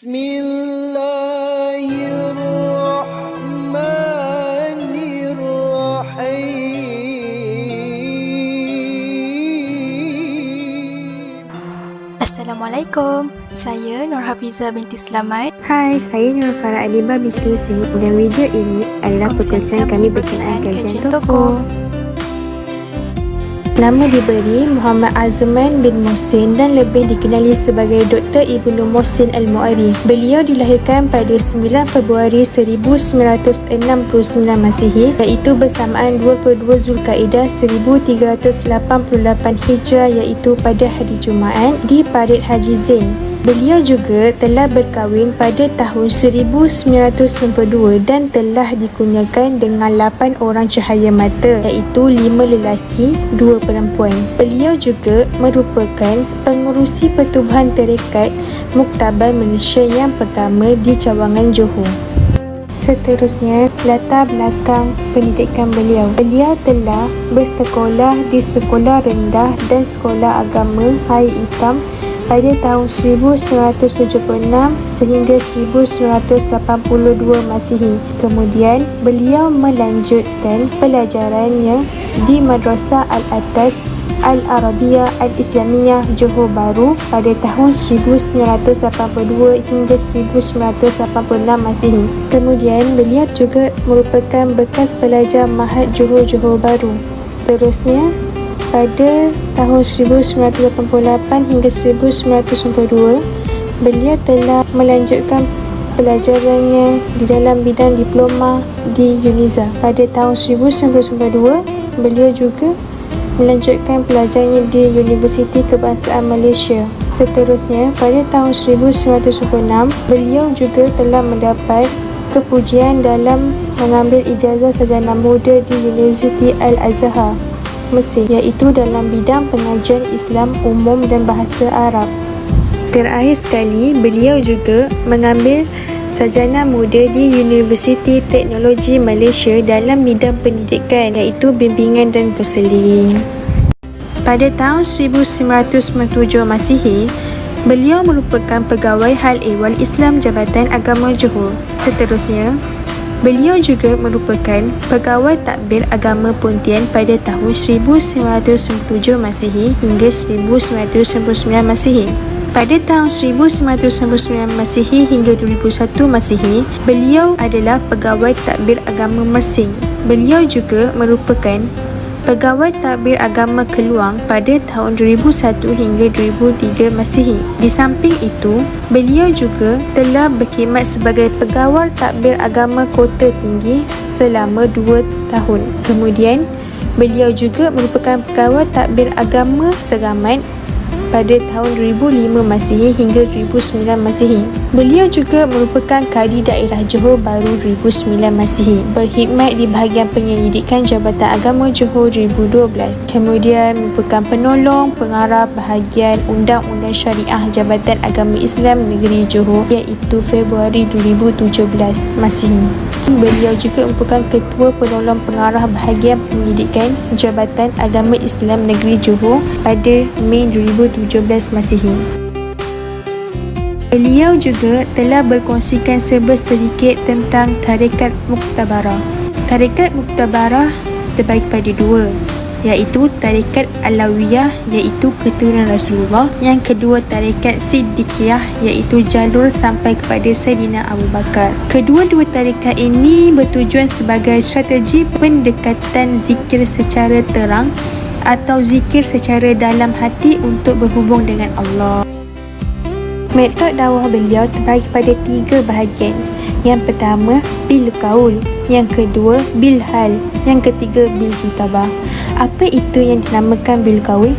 Assalamualaikum, saya Nur Hafizah binti Slamet. Hai, saya Nur Farah Alibah binti Hussein dan video ini adalah perkongsian kami berkenaan kajian tokoh. Nama diberi Muhammad Azman bin Muhsin dan lebih dikenali sebagai Dr. Ibnu Muhsin Al-Mu'arri. Beliau dilahirkan pada 9 Februari 1969 Masihi, iaitu bersamaan 22 Zulkaidah 1388 Hijrah, iaitu pada hari Jumaat di Parit Haji Zain. Beliau juga telah berkahwin pada tahun 1992 dan telah dikurniakan dengan 8 orang cahaya mata, iaitu 5 lelaki, 2 perempuan. Beliau juga merupakan pengerusi Pertubuhan Tarekat Muktabar Malaysia yang pertama di Cawangan, Johor. Seterusnya, latar belakang pendidikan beliau. Beliau telah bersekolah di Sekolah Rendah dan Sekolah Agama Air Hitam pada tahun 1976 sehingga 1982 Masihi. Kemudian, beliau melanjutkan pelajarannya di Madrasah Al-Atas Al-Arabiyah Al-Islamiyah Johor Bahru pada tahun 1982 hingga 1986 Masihi. Kemudian, beliau juga merupakan bekas pelajar Mahad Johor Bahru. Seterusnya, pada tahun 1988 hingga 1992, beliau telah melanjutkan pelajarannya di dalam bidang diploma di UNIZA. Pada tahun 1992, beliau juga melanjutkan pelajarannya di Universiti Kebangsaan Malaysia. Seterusnya, pada tahun 1996, beliau juga telah mendapat kepujian dalam mengambil ijazah sarjana muda di Universiti Al-Azhar, Mesir, iaitu dalam bidang pengajian Islam umum dan bahasa Arab. Terakhir sekali, beliau juga mengambil sarjana muda di Universiti Teknologi Malaysia dalam bidang pendidikan, iaitu bimbingan dan konseling. Pada tahun 1997 Masihi, beliau merupakan pegawai Hal Ehwal Islam Jabatan Agama Johor. Seterusnya, beliau juga merupakan pegawai Takbir Agama Pontian pada tahun 1997 Masihi hingga 1999 Masihi. Pada tahun 1999 Masihi hingga 2001 Masihi, beliau adalah pegawai Takbir Agama Mersing. Beliau juga merupakan pegawai Takbir Agama Keluang pada tahun 2001 hingga 2003 Masihi. Di samping itu, beliau juga telah berkhidmat sebagai pegawai Takbir Agama Kota Tinggi selama 2 tahun. Kemudian, beliau juga merupakan pegawai Takbir Agama Seramat pada tahun 2005 Masihi hingga 2009 Masihi. Beliau juga merupakan Kadi Daerah Johor Bahru 2009 Masihi, berkhidmat di bahagian penyelidikan Jabatan Agama Johor 2012. Kemudian merupakan penolong pengarah bahagian Undang-Undang Syariah Jabatan Agama Islam Negeri Johor, iaitu Februari 2017 Masihi. Beliau juga merupakan Ketua Penolong Pengarah Bahagian Penyelidikan Jabatan Agama Islam Negeri Johor pada Mei 2017 Masihi. Beliau juga telah berkongsikan sedikit tentang Tarekat Muktabarah. Tarekat Muktabarah terbagi pada 2, iaitu Tarekat Alawiyah, iaitu keturunan Rasulullah. Yang kedua, Tarekat Siddiqiyah, iaitu jalur sampai kepada Saidina Abu Bakar. Kedua-dua tarekat ini bertujuan sebagai strategi pendekatan zikir secara terang atau zikir secara dalam hati untuk berhubung dengan Allah. Metod dakwah beliau terbagi pada 3 bahagian. Yang pertama, bil qaul. Yang kedua, bil hal. Yang ketiga, bil kitabah. Apa itu yang dinamakan bil qaul?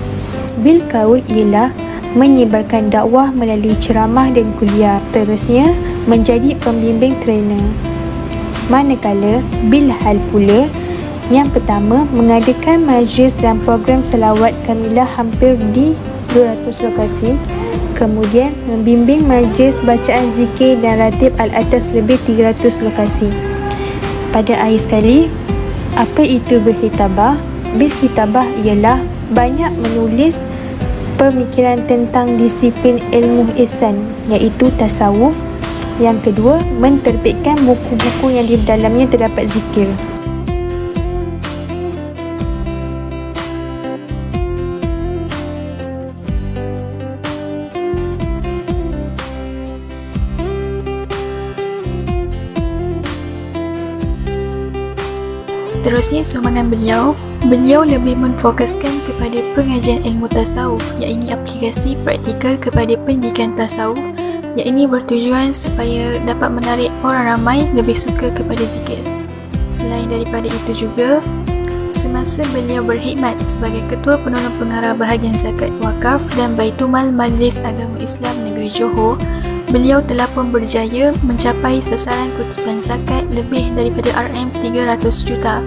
Bil qaul ialah menyebarkan dakwah melalui ceramah dan kuliah. Seterusnya, menjadi pembimbing trainer. Manakala bil hal pula, yang pertama, mengadakan majlis dan program selawat kamilah hampir di 200 lokasi. Kemudian, membimbing majlis bacaan zikir dan ratib Al-Atas lebih 300 lokasi. Pada akhir sekali, apa itu berhitabah? Berhitabah ialah banyak menulis pemikiran tentang disiplin ilmu ihsan iaitu tasawuf. Yang kedua, menerbitkan buku-buku yang di dalamnya terdapat zikir. Seterusnya sumbangan beliau lebih memfokuskan kepada pengajian ilmu tasawuf, iaitu aplikasi praktikal kepada pendidikan tasawuf, iaitu bertujuan supaya dapat menarik orang ramai lebih suka kepada zikir. Selain daripada itu juga, semasa beliau berkhidmat sebagai Ketua Penolong Pengarah Bahagian Zakat Wakaf dan Baitumal Majlis Agama Islam Negeri Johor, beliau telah pun berjaya mencapai sasaran kutipan zakat lebih daripada RM300 juta.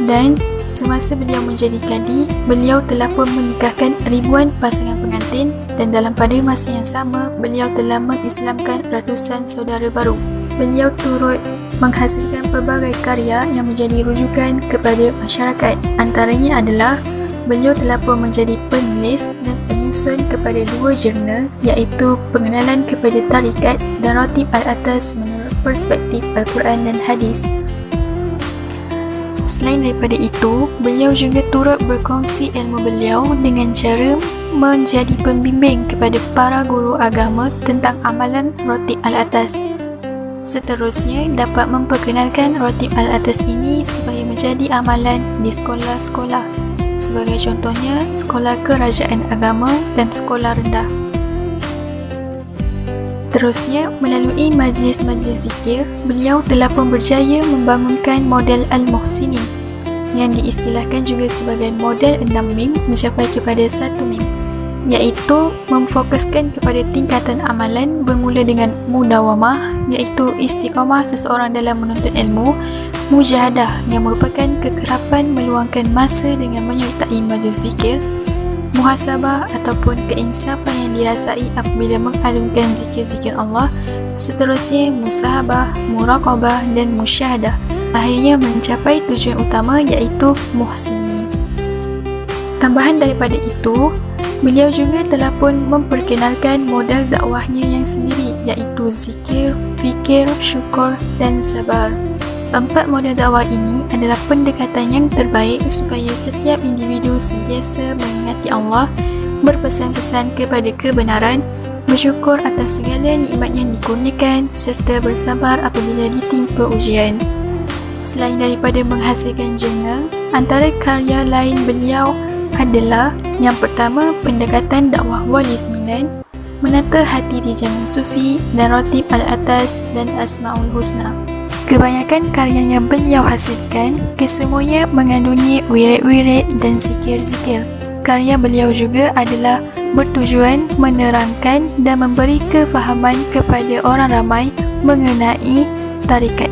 Dan semasa beliau menjadi kadi, beliau telah pun menikahkan ribuan pasangan pengantin dan dalam pada masa yang sama, beliau telah mengislamkan ratusan saudara baru. Beliau turut menghasilkan pelbagai karya yang menjadi rujukan kepada masyarakat. Antaranya adalah beliau telah pun menjadi penulis dan penyusun kepada 2 jurnal iaitu Pengenalan kepada Tarikat dan Ratib Al-Atas menurut perspektif Al-Quran dan Hadis. Selain daripada itu, beliau juga turut berkongsi ilmu beliau dengan cara menjadi pembimbing kepada para guru agama tentang amalan Ratib Al-Atas. Seterusnya, dapat memperkenalkan Ratib Al-Atas ini supaya menjadi amalan di sekolah-sekolah. Sebagai contohnya, sekolah kerajaan agama dan sekolah rendah. Terusnya, melalui majlis-majlis zikir, beliau telah pun berjaya membangunkan model Al-Muhsinin yang diistilahkan juga sebagai model 6 mim mencapai kepada 1 mim, iaitu memfokuskan kepada tingkatan amalan bermula dengan mudawamah iaitu istiqamah seseorang dalam menuntut ilmu, mujahadah yang merupakan kekerapan meluangkan masa dengan menyertai majlis zikir, muhasabah ataupun keinsafan yang dirasai apabila mengalunkan zikir-zikir Allah, seterusnya musahabah, muraqabah dan musyahadah, akhirnya mencapai tujuan utama iaitu muhsinin. Tambahan daripada itu, beliau juga telah pun memperkenalkan modal dakwahnya yang sendiri iaitu zikir, fikir, syukur dan sabar. 4 model dakwah ini adalah pendekatan yang terbaik supaya setiap individu sentiasa mengingati Allah, berpesan-pesan kepada kebenaran, bersyukur atas segala nikmat yang dikurniakan serta bersabar apabila ditimpa ujian. Selain daripada menghasilkan jurnal, antara karya lain beliau adalah yang pertama, pendekatan dakwah Wali Sembilan, Menata Hati di Jalan Sufi dan Ratib Al-Atas dan Asma'ul Husna. Kebanyakan karya yang beliau hasilkan kesemuanya mengandungi wirid-wirid dan zikir-zikir. Karya beliau juga adalah bertujuan menerangkan dan memberi kefahaman kepada orang ramai mengenai tarikat.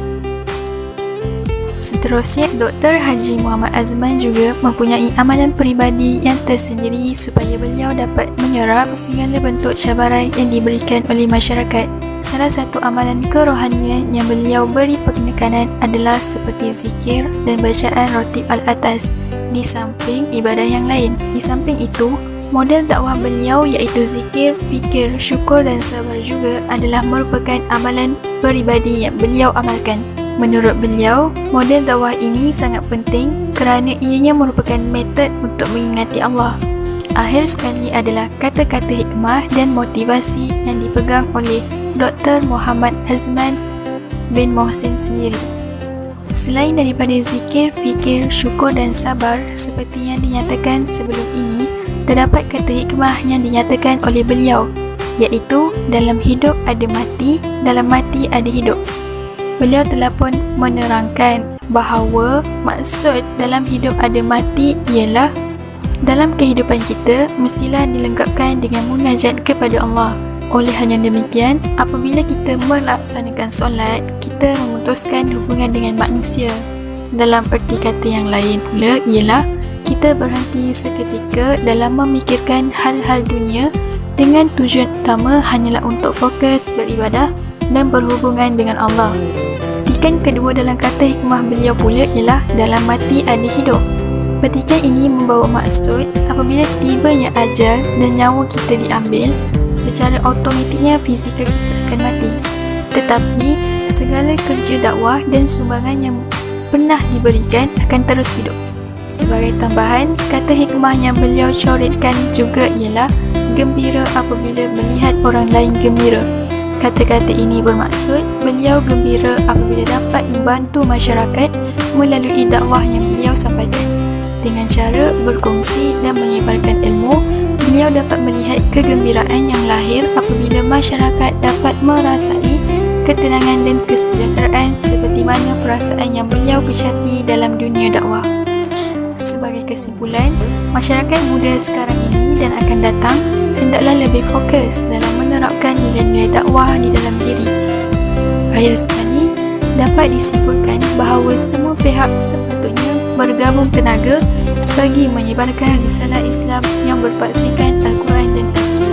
Seterusnya, Dr. Haji Muhammad Azman juga mempunyai amalan peribadi yang tersendiri supaya beliau dapat menyerap segala bentuk cabaran yang diberikan oleh masyarakat. Salah satu amalan kerohanian yang beliau beri penekanan adalah seperti zikir dan bacaan Ratib Al-Atas di samping ibadah yang lain. Di samping itu, model dakwah beliau iaitu zikir, fikir, syukur dan sabar juga adalah merupakan amalan peribadi yang beliau amalkan. Menurut beliau, model dakwah ini sangat penting kerana ianya merupakan metod untuk mengingati Allah. Akhir sekali adalah kata-kata hikmah dan motivasi yang dipegang oleh Dr. Muhammad Azman bin Mohsin sendiri. Selain daripada zikir, fikir, syukur dan sabar seperti yang dinyatakan sebelum ini, terdapat kata hikmah yang dinyatakan oleh beliau iaitu dalam hidup ada mati, dalam mati ada hidup. Beliau telah pun menerangkan bahawa maksud dalam hidup ada mati ialah dalam kehidupan kita mestilah dilengkapkan dengan munajat kepada Allah. Oleh hanya demikian, apabila kita melaksanakan solat, kita memutuskan hubungan dengan manusia. Dalam erti kata yang lain pula ialah kita berhenti seketika dalam memikirkan hal-hal dunia dengan tujuan utama hanyalah untuk fokus beribadah dan berhubungan dengan Allah. Tikan kedua dalam kata hikmah beliau pula ialah dalam mati ada hidup. Petikan ini membawa maksud apabila tibanya ajal dan nyawa kita diambil, secara automatiknya fizikal kita akan mati. Tetapi, segala kerja dakwah dan sumbangan yang pernah diberikan akan terus hidup. Sebagai tambahan, kata hikmah yang beliau coretkan juga ialah gembira apabila melihat orang lain gembira. Kata-kata ini bermaksud beliau gembira apabila dapat membantu masyarakat melalui dakwah yang beliau sampaikan. Dengan cara berkongsi dan menyebarkan ilmu, beliau dapat melihat kegembiraan yang lahir apabila masyarakat dapat merasai ketenangan dan kesejahteraan seperti mana perasaan yang beliau kecapi dalam dunia dakwah. Sebagai kesimpulan, masyarakat muda sekarang ini dan akan datang hendaklah lebih fokus dalam menerapkan nilai-nilai dakwah di dalam diri. Akhir sekali, dapat disimpulkan bahawa semua pihak sepatutnya bergabung tenaga bagi menyebarkan risalah Islam yang berpaksikan Al-Quran dan As-Sunnah.